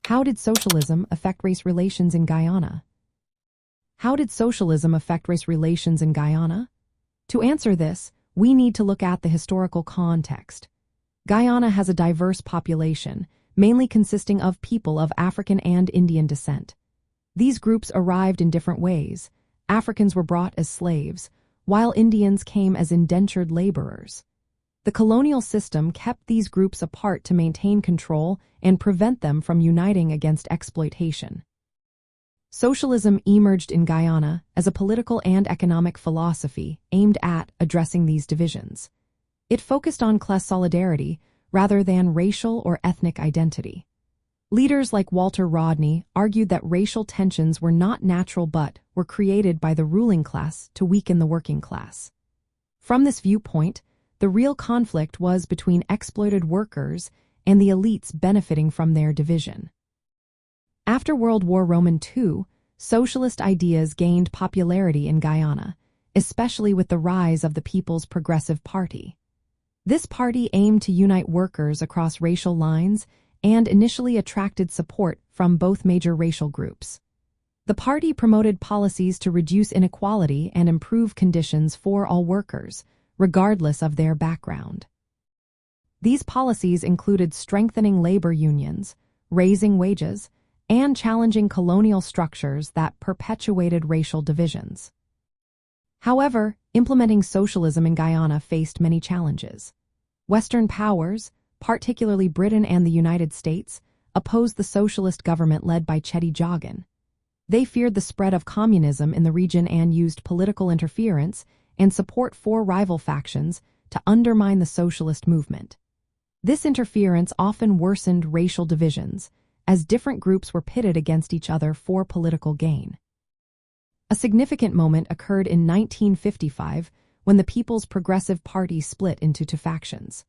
How did socialism affect race relations in Guyana? How did socialism affect race relations in Guyana? To answer this, we need to look at the historical context. Guyana has a diverse population, mainly consisting of people of African and Indian descent. These groups arrived in different ways. Africans were brought as slaves, while Indians came as indentured laborers. The colonial system kept these groups apart to maintain control and prevent them from uniting against exploitation. Socialism emerged in Guyana as a political and economic philosophy aimed at addressing these divisions. It focused on class solidarity rather than racial or ethnic identity. Leaders like Walter Rodney argued that racial tensions were not natural but were created by the ruling class to weaken the working class. From this viewpoint, the real conflict was between exploited workers and the elites benefiting from their division. After World War II, socialist ideas gained popularity in Guyana, especially with the rise of the People's Progressive Party. This party aimed to unite workers across racial lines and initially attracted support from both major racial groups. The party promoted policies to reduce inequality and improve conditions for all workers, regardless of their background. These policies included strengthening labor unions, raising wages, and challenging colonial structures that perpetuated racial divisions. However, implementing socialism in Guyana faced many challenges. Western powers, particularly Britain and the United States, opposed the socialist government led by Cheddi Jagan. They feared the spread of communism in the region and used political interference and support for rival factions to undermine the socialist movement. This interference often worsened racial divisions, as different groups were pitted against each other for political gain. A significant moment occurred in 1955 when the People's Progressive Party split into two factions.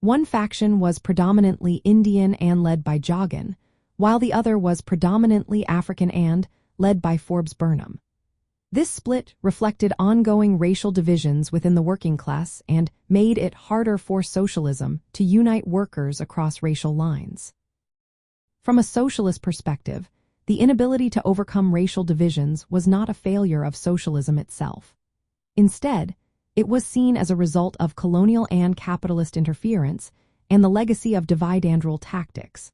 One faction was predominantly Indian and led by Jagan, while the other was predominantly African and led by Forbes Burnham. This split reflected ongoing racial divisions within the working class and made it harder for socialism to unite workers across racial lines. From a socialist perspective, the inability to overcome racial divisions was not a failure of socialism itself. Instead, it was seen as a result of colonial and capitalist interference and the legacy of divide-and-rule tactics.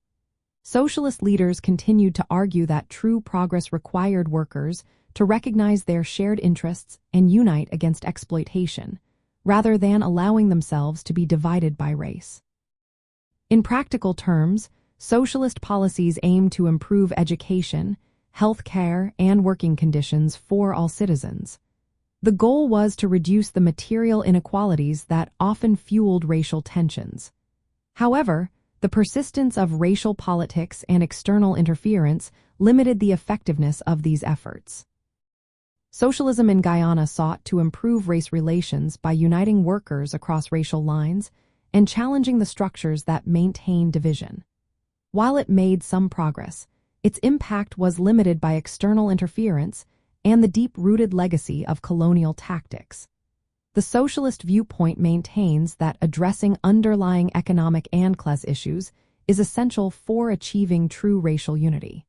Socialist leaders continued to argue that true progress required workers to recognize their shared interests and unite against exploitation, rather than allowing themselves to be divided by race. In practical terms, socialist policies aimed to improve education, health care, and working conditions for all citizens. The goal was to reduce the material inequalities that often fueled racial tensions. However, the persistence of racial politics and external interference limited the effectiveness of these efforts. Socialism in Guyana sought to improve race relations by uniting workers across racial lines and challenging the structures that maintain division. While it made some progress, its impact was limited by external interference and the deep-rooted legacy of colonial tactics. The socialist viewpoint maintains that addressing underlying economic and class issues is essential for achieving true racial unity.